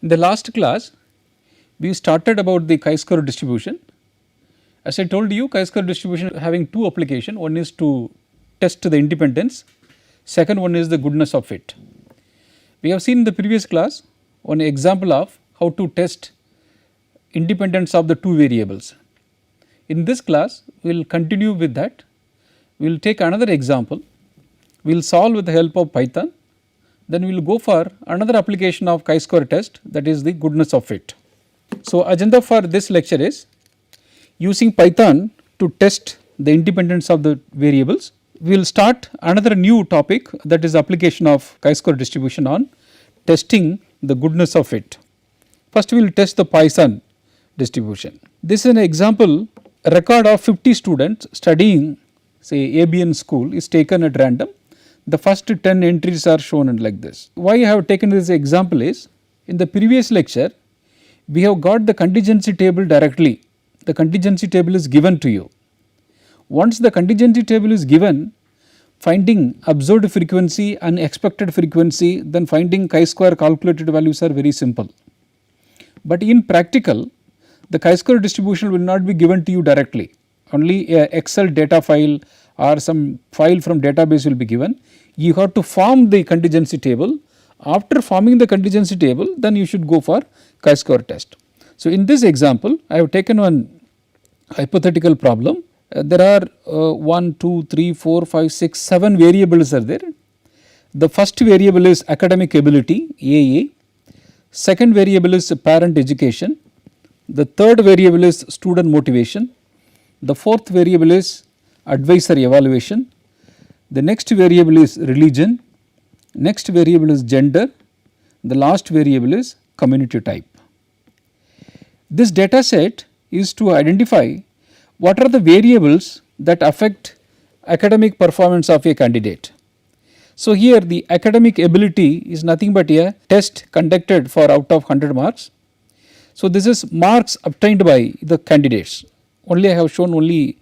In the last class, we started about the chi-square distribution. As I told you, chi-square distribution having two applications. One is to test the independence, second one is the goodness of fit. We have seen in the previous class one example of how to test independence of the two variables. In this class, we will continue with that. We will take another example, we will solve with the help of Python, then we will go for another application of chi-square test, that is the goodness of fit. So, agenda for this lecture is using Python to test the independence of the variables. We will start another new topic, that is application of chi-square distribution on testing the goodness of fit. First we will test the Poisson distribution. This is an example, a record of 50 students studying say ABN school is taken at random. The first 10 entries are shown like this. Why I have taken this example is, in the previous lecture we have got the contingency table directly. The contingency table is given to you. Once the contingency table is given, finding observed frequency and expected frequency, then finding chi-square calculated values are very simple. But in practical, the chi-square distribution will not be given to you directly, only a Excel data file or some file from database will be given. You have to form the contingency table. After forming the contingency table, then you should go for chi-square test. So, in this example, I have taken one hypothetical problem. There are 1, 2, 3, 4, 5, 6, 7 variables are there. The first variable is academic ability AA, second variable is parent education, the third variable is student motivation, the fourth variable is advisor evaluation, the next variable is religion, next variable is gender, the last variable is community type. This data set is to identify what are the variables that affect academic performance of a candidate. So, here the academic ability is nothing but a test conducted for out of 100 marks. So, this is marks obtained by the candidates. Only I have shown only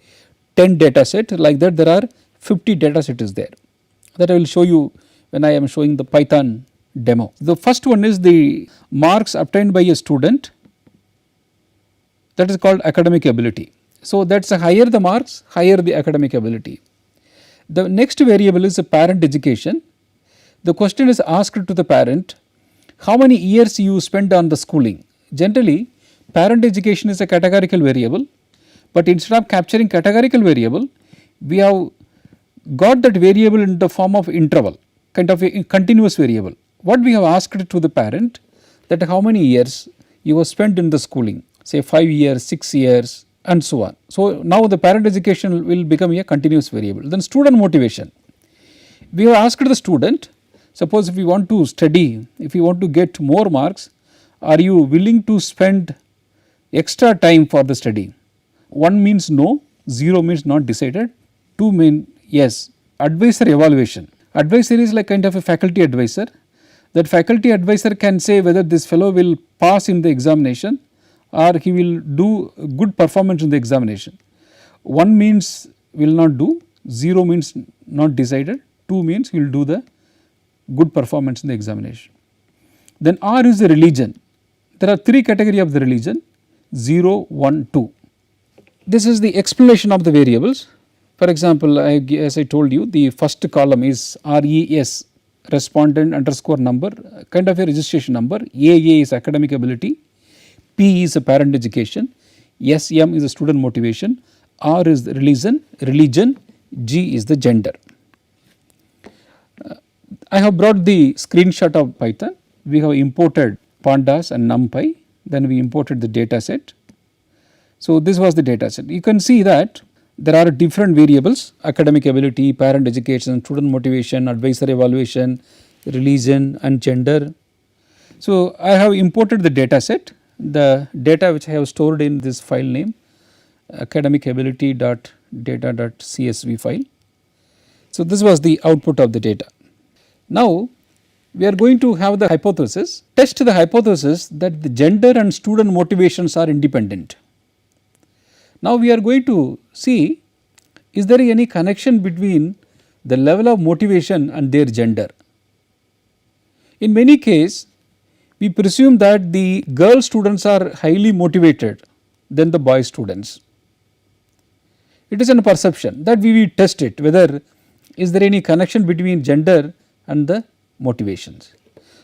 10 data set, like that there are 50 data set is there, that I will show you when I am showing the Python demo. The first one is the marks obtained by a student, that is called academic ability. So, that is higher the marks, higher the academic ability. The next variable is the parent education. The question is asked to the parent, how many years you spend on the schooling. Generally, parent education is a categorical variable, but instead of capturing categorical variable, we have got that variable in the form of interval, kind of a continuous variable. What we have asked to the parent, that how many years you have spent in the schooling, say 5 years, 6 years and so on. So, now the parent education will become a continuous variable. Then student motivation, we have asked the student, suppose if you want to study, if you want to get more marks, are you willing to spend extra time for the study? 1 means no, 0 means not decided, 2 mean yes. Advisor evaluation, advisor is like kind of a faculty advisor. That faculty advisor can say whether this fellow will pass in the examination or he will do good performance in the examination. 1 means will not do, 0 means not decided, 2 means he will do the good performance in the examination. Then R is the religion. There are 3 categories of the religion, 0, 1, 2. This is the explanation of the variables. For example, as I told you, the first column is RES, respondent underscore number, kind of a registration number. AA is academic ability, P is a parent education, SM is a student motivation, R is the religion, G is the gender. I have brought the screenshot of Python. We have imported pandas and numpy, then we imported the data set. So, this was the data set. You can see that there are different variables, academic ability, parent education, student motivation, advisor evaluation, religion and gender. So, I have imported the data set, the data which I have stored in this file name academicability.data.csv file. So, this was the output of the data. Now, we are going to have the hypothesis, test the hypothesis that the gender and student motivations are independent. Now, we are going to see, is there any connection between the level of motivation and their gender. In many cases, we presume that the girl students are highly motivated than the boy students. It is a perception that we will test it whether is there any connection between gender and the motivations.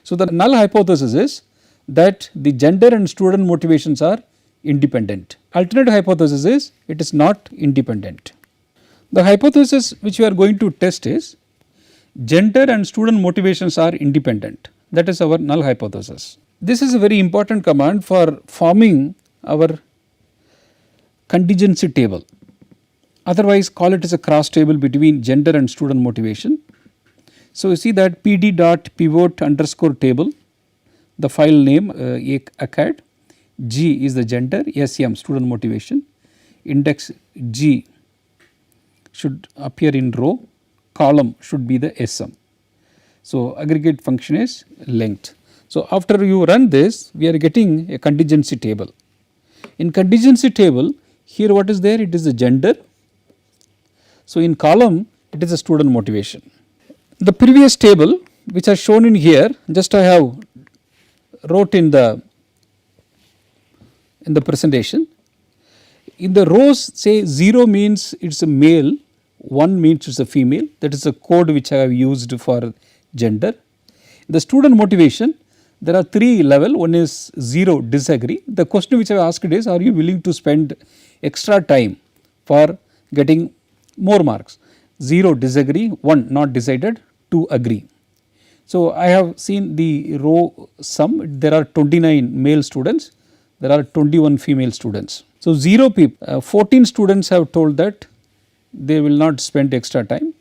So, the null hypothesis is that the gender and student motivations are independent. Alternate hypothesis is it is not independent. The hypothesis which we are going to test is gender and student motivations are independent. That is our null hypothesis. This is a very important command for forming our contingency table. Otherwise, call it as a cross table between gender and student motivation. So, you see that pd dot pivot underscore table, the file name ACAD, G is the gender, SM student motivation, index G should appear in row, column should be the SM. So, aggregate function is length. So, after you run this, we are getting a contingency table. In contingency table, here what is there? It is the gender. So, in column it is a student motivation. The previous table which are shown in here, just I have wrote in the presentation. In the rows, say 0 means it is a male, 1 means it is a female, that is a code which I have used for gender. The student motivation, there are 3 levels, one is 0 disagree. The question which I have asked is, are you willing to spend extra time for getting more marks? 0 disagree, 1 not decided, 2 agree. So, I have seen the row sum, there are 29 male students, there are 21 female students. So, 0 people, 14 students have told that they will not spend extra time,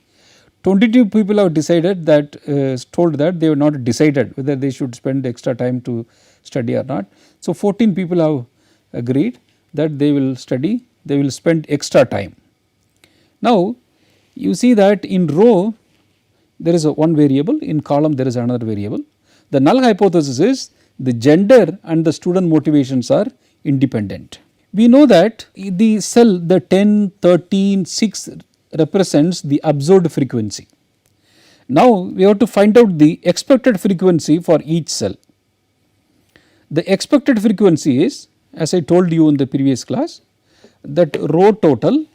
22 people have decided that told that they have not decided whether they should spend extra time to study or not. So, 14 people have agreed that they will study, they will spend extra time. Now, you see that in row there is a one variable, in column there is another variable. The null hypothesis is the gender and the student motivations are independent. We know that the cell, the 10, 13, 6 represents the observed frequency. Now, we have to find out the expected frequency for each cell. The expected frequency is, as I told you in the previous class, that row total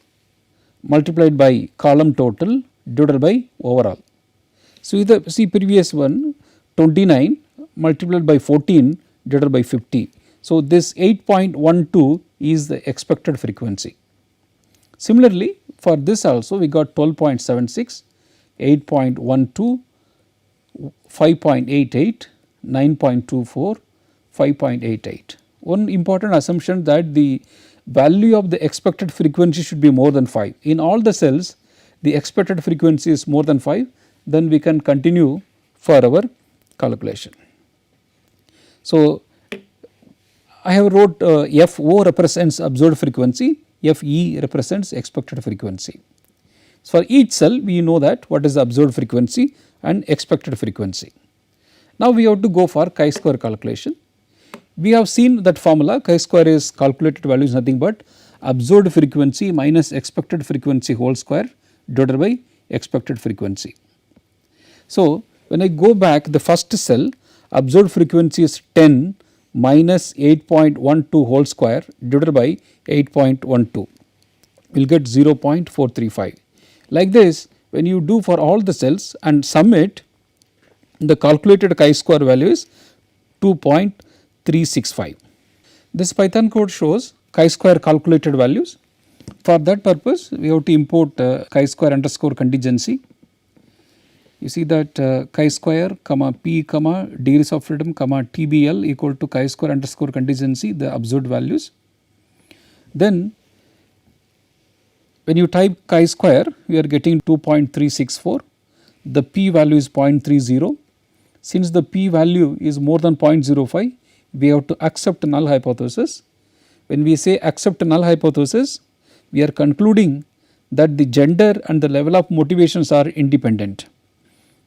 multiplied by column total divided by overall. So, either see previous one 29 multiplied by 14 divided by 50. So, this 8.12 is the expected frequency. Similarly, for this also we got 12.76, 8.12, 5.88, 9.24, 5.88. One important assumption that the value of the expected frequency should be more than 5. In all the cells the expected frequency is more than 5, then we can continue for our calculation. So, I have wrote FO represents observed frequency, FE represents expected frequency. So, for each cell we know that what is the observed frequency and expected frequency. Now, we have to go for chi-square calculation. We have seen that formula, chi-square is calculated value is nothing but observed frequency minus expected frequency whole square divided by expected frequency. So, when I go back, the first cell observed frequency is 10 minus 8.12 whole square divided by 8.12, we will get 0.435. Like this, when you do for all the cells and sum it, the calculated chi-square value is 2.365. This Python code shows chi-square calculated values. For that purpose, we have to import chi-square underscore contingency. You see that chi-square comma p comma degrees of freedom comma tbl equal to chi-square underscore contingency, the observed values. Then when you type chi-square, we are getting 2.364, the p value is 0.30. Since the p value is more than 0.05, we have to accept null hypothesis. When we say accept null hypothesis, we are concluding that the gender and the level of motivations are independent.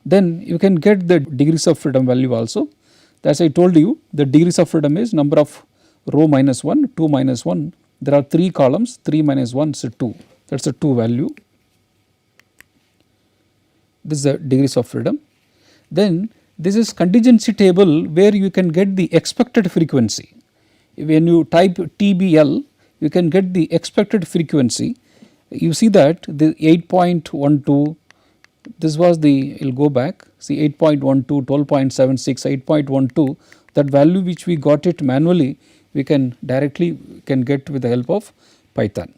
Then you can get the degrees of freedom value also. As I told you, the degrees of freedom is number of row minus 1, 2 minus 1. There are 3 columns, 3 minus 1 is 2, that is a 2 value. This is the degrees of freedom. Then This is contingency table where you can get the expected frequency. When you type TBL, you can get the expected frequency. You see that the 8.12, this was the, you will go back, see 8.12, 12.76, 8.12, that value which we got it manually, we can directly get with the help of Python.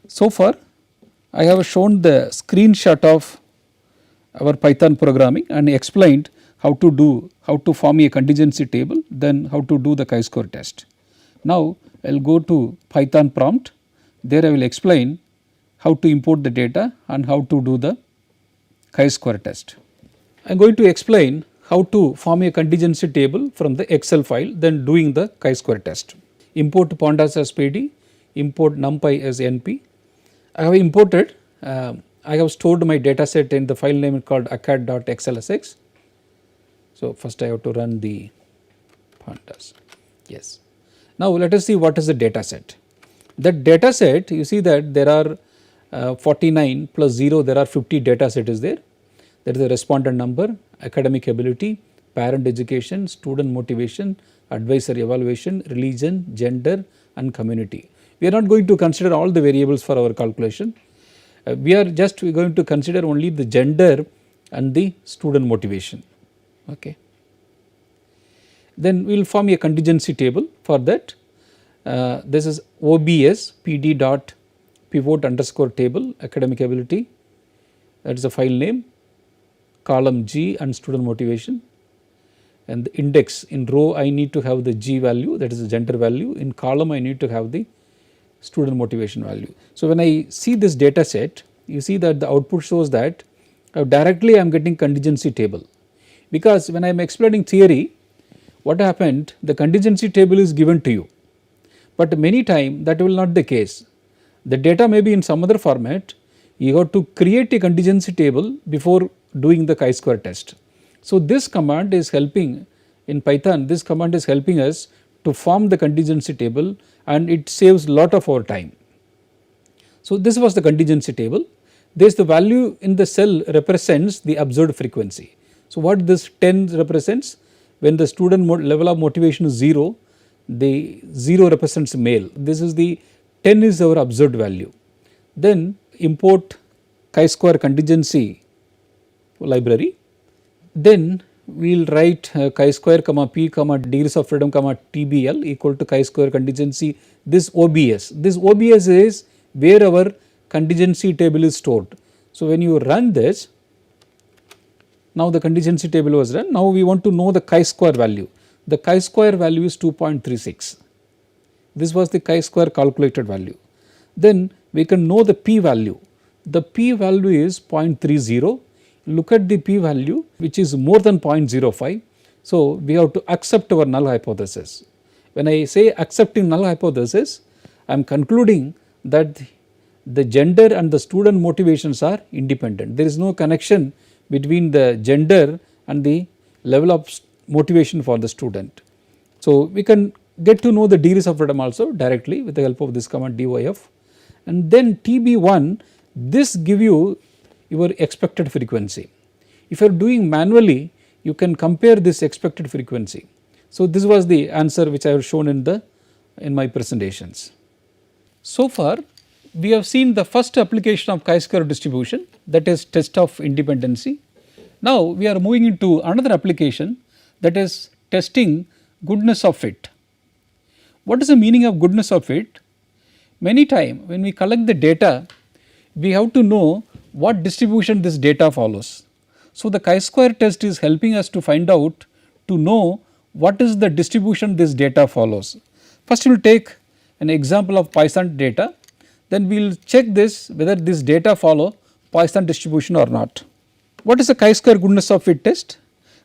So far I have shown the screenshot of our Python programming and explained how to form a contingency table, then how to do the chi-square test. Now I will go to Python prompt, there I will explain how to import the data and how to do the chi-square test. I am going to explain how to form a contingency table from the Excel file, then doing the chi-square test. Import pandas as PD, import numpy as NP. I have imported, I have stored my data set in the file name called acad.xlsx. So first I have to run the pandas, yes. Now let us see what is the data set. That data set, you see that there are 49 plus 0, there are 50 data set is there. That is the respondent number, academic ability, parent education, student motivation, advisor evaluation, religion, gender and community. We are not going to consider all the variables for our calculation. We are just going to consider only the gender and the student motivation. Okay. Then we will form a contingency table for that. This is OBS PD dot pivot underscore table academic ability, that is the file name, column G and student motivation, and the index in row I need to have the G value, that is the gender value, in column I need to have the student motivation value. So when I see this data set, you see that the output shows that directly I am getting contingency table, because when I am explaining theory, what happened, the contingency table is given to you, but many time that will not the case. The data may be in some other format, you have to create a contingency table before doing the chi-square test. So this command is helping in Python, this command is helping us to form the contingency table and it saves lot of our time. So this was the contingency table. There is the value in the cell represents the observed frequency. So what this 10 represents, when the student level of motivation is 0, the 0 represents male. This is the 10 is our observed value. Then import chi-square contingency library. Then we will write chi-square comma p comma degrees of freedom comma TBL equal to chi-square contingency this OBS. This OBS is where our contingency table is stored. So when you run this, now the contingency table was run. Now we want to know the chi-square value. The chi-square value is 2.36. This was the chi-square calculated value. Then we can know the p value. The p value is 0.30. Look at the p value which is more than 0.05. So we have to accept our null hypothesis. When I say accepting null hypothesis, I am concluding that the gender and the student motivations are independent. There is no connection between the gender and the level of motivation for the student. So we can get to know the degrees of freedom also directly with the help of this command DYF. And then TB1, this give you your expected frequency. If you are doing manually, you can compare this expected frequency. So this was the answer which I have shown in my presentations. So far we have seen the first application of chi-square distribution, that is test of independency. Now we are moving into another application, that is testing goodness of fit. What is the meaning of goodness of fit? Many times when we collect the data, we have to know what distribution this data follows. So the chi-square test is helping us to find out, to know what is the distribution this data follows. First we will take an example of Poisson data, then we will check this whether this data follow Poisson distribution or not. What is the chi-square goodness of fit test?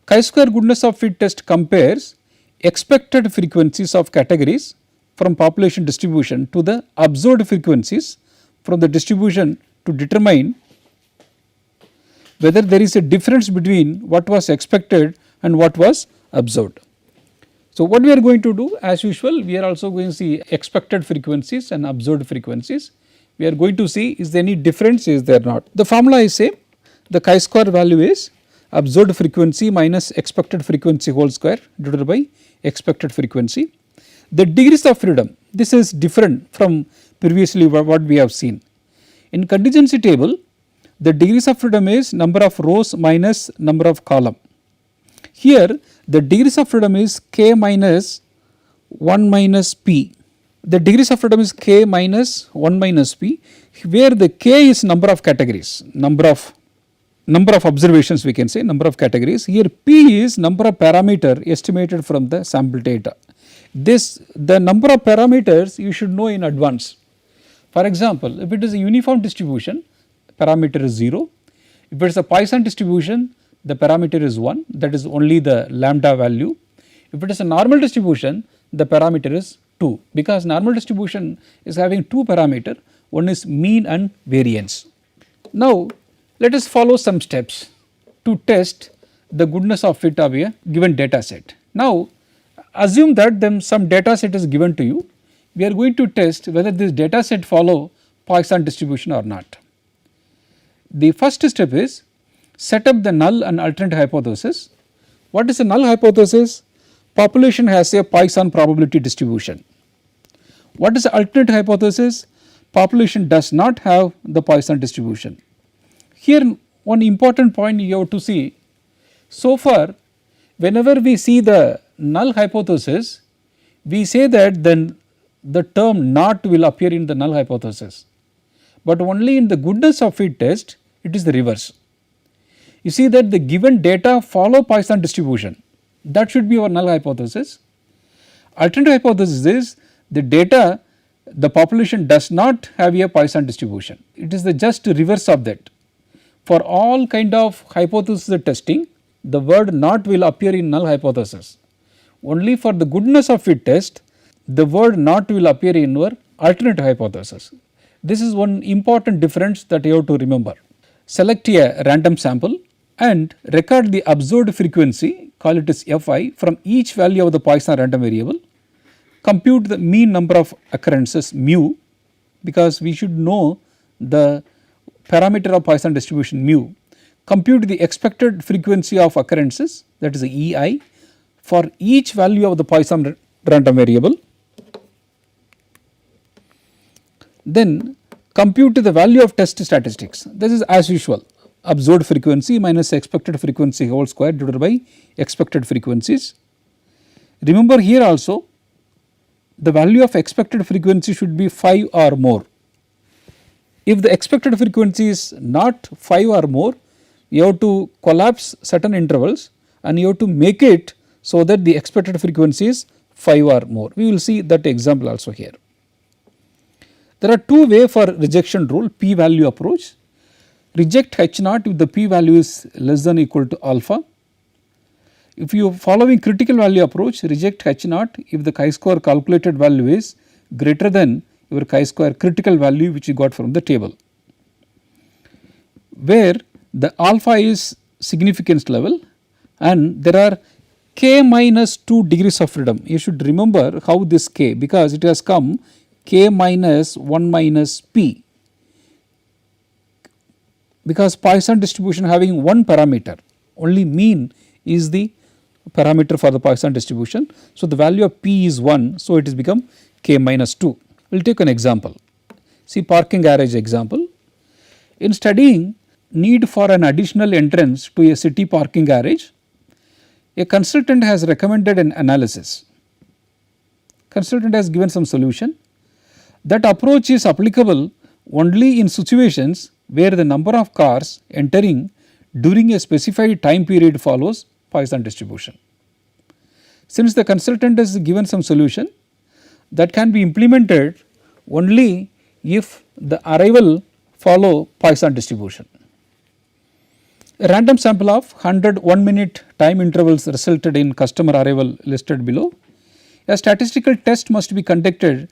Chi-square goodness of fit test compares expected frequencies of categories from population distribution to the observed frequencies from the distribution to determine whether there is a difference between what was expected and what was observed. So what we are going to do, as usual, we are also going to see expected frequencies and observed frequencies. We are going to see is there any difference, is there not. The formula is same, the chi-square value is observed frequency minus expected frequency whole square divided by expected frequency. The degrees of freedom, this is different from previously what we have seen. In contingency table, the degrees of freedom is number of rows minus number of column. Here the degrees of freedom is k minus 1 minus p. The degrees of freedom is k minus 1 minus p, where the k is number of categories, number of observations, we can say number of categories. Here p is number of parameter estimated from the sample data. The number of parameters you should know in advance. For example, if it is a uniform distribution, parameter is 0. If it is a Poisson distribution, the parameter is 1, that is only the lambda value. If it is a normal distribution, the parameter is 2, because normal distribution is having 2 parameter, one is mean and variance. Now let us follow some steps to test the goodness of fit of a given data set. Now assume that some data set is given to you. We are going to test whether this data set follow Poisson distribution or not. The first step is set up the null and alternate hypothesis. What is a null hypothesis? Population has a Poisson probability distribution. What is the alternate hypothesis? Population does not have the Poisson distribution. Here one important point you have to see, so far whenever we see the null hypothesis, we say that then the term not will appear in the null hypothesis, but only in the goodness of fit test it is the reverse. You see that the given data follow Poisson distribution, that should be our null hypothesis. Alternative hypothesis is the data, the population does not have a Poisson distribution, it is the just reverse of that. For all kind of hypothesis testing, the word not will appear in null hypothesis. Only for the goodness of fit test, the word not will appear in your alternate hypothesis. This is one important difference that you have to remember. Select a random sample and record the observed frequency, call it as Fi, from each value of the Poisson random variable. Compute the mean number of occurrences mu, because we should know the parameter of Poisson distribution mu. Compute the expected frequency of occurrences, that is the Ei, for each value of the Poisson random variable. Then compute the value of test statistics. This is as usual, observed frequency minus expected frequency whole square divided by expected frequencies. Remember here also the value of expected frequency should be 5 or more. If the expected frequency is not 5 or more, you have to collapse certain intervals and you have to make it so that the expected frequency is 5 or more. We will see that example also here. There are two ways for rejection rule, p value approach. Reject H naught if the p value is less than or equal to alpha. If you are following critical value approach, reject H naught if the chi-square calculated value is greater than your chi-square critical value which you got from the table, where the alpha is significance level and there are k minus 2 degrees of freedom. You should remember how this k, because it has come k minus 1 minus p, because Poisson distribution having one parameter, only mean is the parameter for the Poisson distribution. So the value of p is 1, so it has become k minus 2. We will take an example. See parking garage example. In studying need for an additional entrance to a city parking garage, a consultant has recommended an analysis. Consultant has given some solution. That approach is applicable only in situations where the number of cars entering during a specified time period follows Poisson distribution. Since the consultant has given some solution, that can be implemented only if the arrival follow Poisson distribution. A random sample of 100 1-minute time intervals resulted in customer arrival listed below. A statistical test must be conducted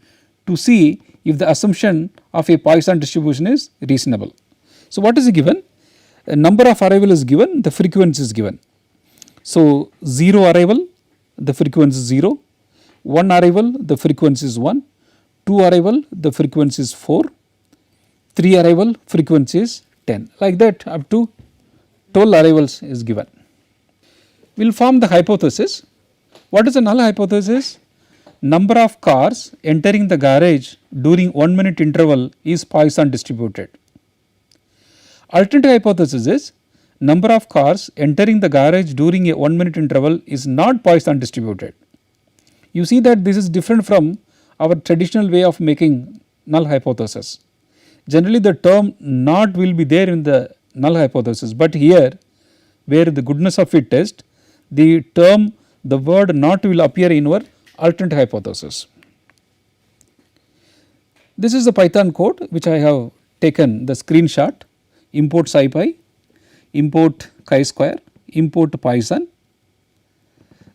to see if the assumption of a Poisson distribution is reasonable. So what is given? A number of arrival is given, the frequency is given. So 0 arrival, the frequency is 0, 1 arrival, the frequency is 1, 2 arrival, the frequency is 4, 3 arrival, frequency is 10, like that up to 12 arrivals is given. We will form the hypothesis. What is the null hypothesis? Number of cars entering the garage during 1 minute interval is Poisson distributed. Alternative hypothesis is number of cars entering the garage during a 1 minute interval is not Poisson distributed. You see that this is different from our traditional way of making null hypothesis. Generally the term not will be there in the null hypothesis, but here where the goodness of fit test, the term, the word not will appear in our alternate hypothesis. This is the Python code which I have taken the screenshot. Import SciPy, import chi-square, import Poisson.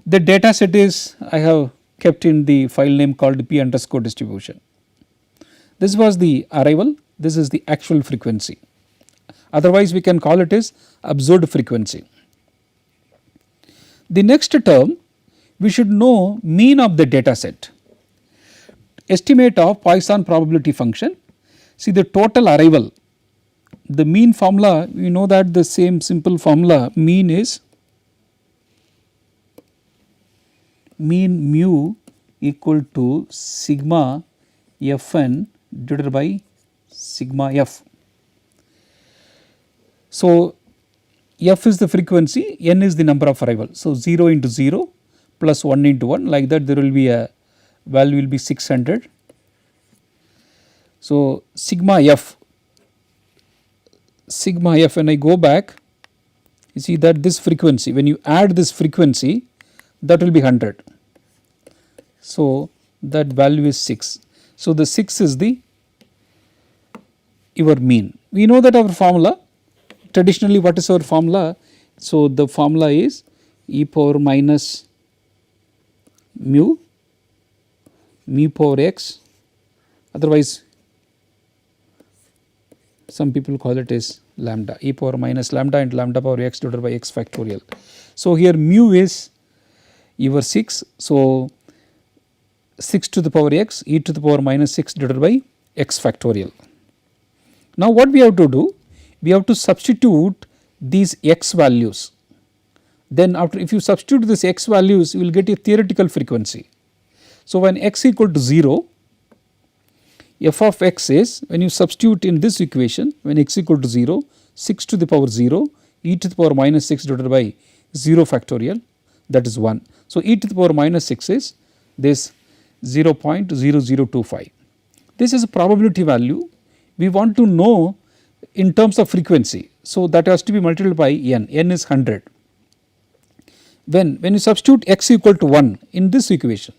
The data set is I have kept in the file name called p underscore distribution. This was the arrival, this is the actual frequency. Otherwise we can call it as observed frequency. The next term, we should know mean of the data set. Estimate of Poisson probability function. See the total arrival, the mean formula, we know that the same simple formula, mean is mean mu equal to sigma fn divided by sigma f. So f is the frequency, n is the number of arrivals. So 0 into 0 plus 1 into 1, like that there will be a value will be 600. So sigma f when I go back, you see that this frequency, when you add this frequency, that will be 100. So that value is 6. So the 6 is the your mean. We know that our formula, traditionally what is our formula? So the formula is e power minus mu power x, otherwise some people call it as lambda, e power minus lambda and lambda power x divided by x factorial. So here mu is your 6, so 6 to the power x, e to the power minus 6 divided by x factorial. Now what we have to do? We have to substitute these x values. Then after, if you substitute these x values, you will get a theoretical frequency. So when x equal to 0, f of x is, when you substitute in this equation, when x equal to 0, 6 to the power 0, e to the power minus 6 divided by 0 factorial, that is 1. So e to the power minus 6 is this 0.0025. This is a probability value. We want to know in terms of frequency. So that has to be multiplied by n is 100. When you substitute x equal to 1 in this equation,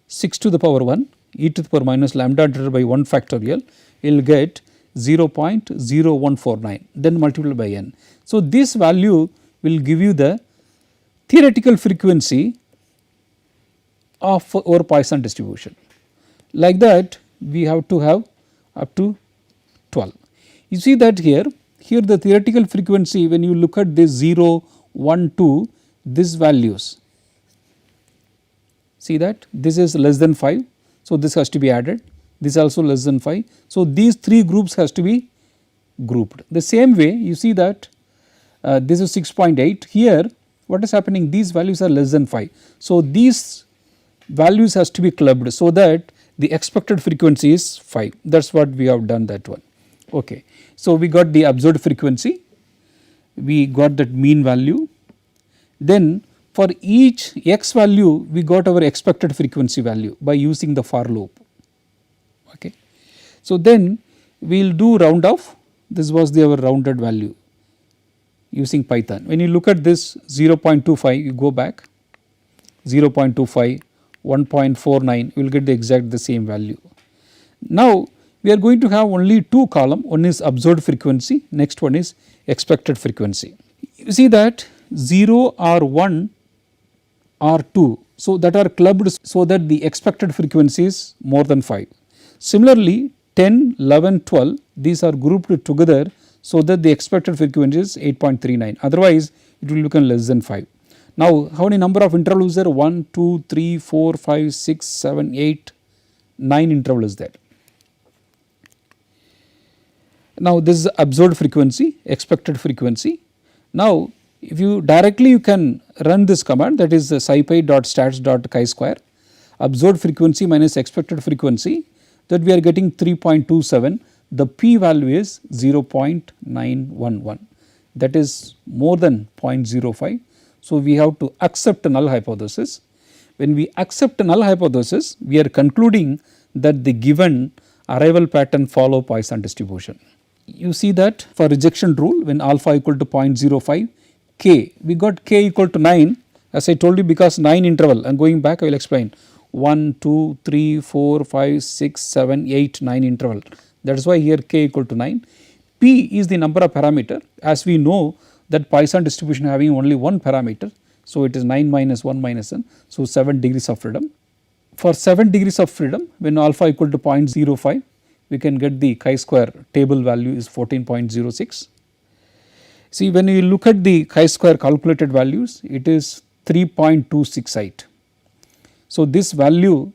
6 to the power 1, e to the power minus lambda divided by 1 factorial, you will get 0.0149, then multiplied by n. So this value will give you the theoretical frequency of our Poisson distribution. Like that we have to have up to 12. You see that here the theoretical frequency, when you look at this 0, 1, 2, these values, see that this is less than 5, so this has to be added, this also less than 5. So these 3 groups has to be grouped. The same way you see that this is 6.8, here what is happening, these values are less than 5. So these values has to be clubbed so that the expected frequency is 5, that is what we have done that one. Okay. So we got the observed frequency, we got that mean value, then for each x value we got our expected frequency value by using the for loop. Okay. So then we will do round off, this was our rounded value using Python. When you look at this 0.25, you go back 0.25, 1.49, you will get the exact the same value. Now we are going to have only 2 columns, one is observed frequency, next one is expected frequency. You see that 0 or 1 or 2, so that are clubbed so that the expected frequency is more than 5. Similarly 10, 11, 12, these are grouped together so that the expected frequency is 8.39, otherwise it will become less than 5. Now how many number of intervals is there? 1, 2, 3, 4, 5, 6, 7, 8, 9 interval is there. Now this is observed frequency, expected frequency. Now, if you directly you can run this command, that is scipy dot stats dot chi-square observed frequency minus expected frequency, that we are getting 3.27, the p value is 0.911, that is more than 0.05. So, we have to accept a null hypothesis. When we accept a null hypothesis, we are concluding that the given arrival pattern follow Poisson distribution. You see that for rejection rule, when alpha equal to 0.05, k, we got k equal to 9, as I told you, because 9 interval, I am going back, I will explain 1, 2, 3, 4, 5, 6, 7, 8, 9 interval, that is why here k equal to 9. P is the number of parameter, as we know that Poisson distribution having only one parameter. So, it is 9 minus 1 minus n, so 7 degrees of freedom. For 7 degrees of freedom, when alpha equal to 0.05, we can get the chi-square table value is 14.06. See, when you look at the chi-square calculated values, it is 3.268. So, this value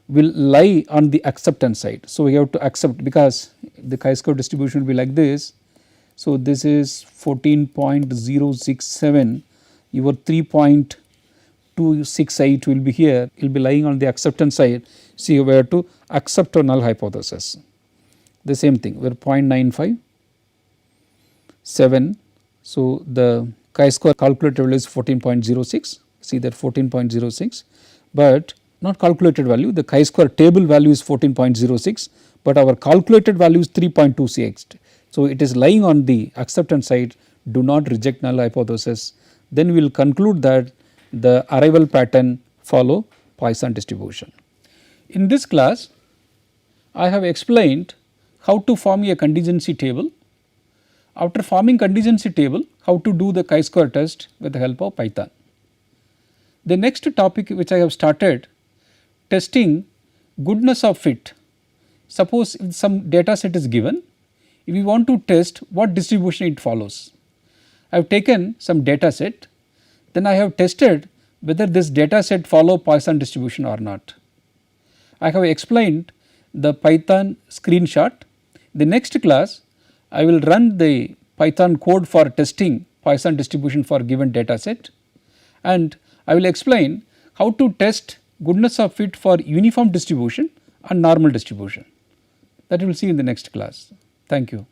will lie on the acceptance side. So, we have to accept, because the chi-square distribution will be like this. So, this is 14.067, your 3.268 will be here, it will be lying on the acceptance side. See, we have to accept a null hypothesis. The same thing, we are 0.95, 7. So, the chi-square calculated value is 14.06, see that 14.06, but not calculated value, the chi-square table value is 14.06, but our calculated value is 3.268. So, it is lying on the acceptance side, do not reject null hypothesis, then we will conclude that the arrival pattern follow Poisson distribution. In this class, I have explained how to form a contingency table. After forming contingency table, how to do the chi-square test with the help of Python. The next topic which I have started, testing goodness of fit. Suppose if some data set is given, if we want to test what distribution it follows. I have taken some data set, then I have tested whether this data set follow Poisson distribution or not. I have explained the Python screenshot. The next class, I will run the Python code for testing Poisson distribution for given data set, and I will explain how to test goodness of fit for uniform distribution and normal distribution. That we will see in the next class. Thank you.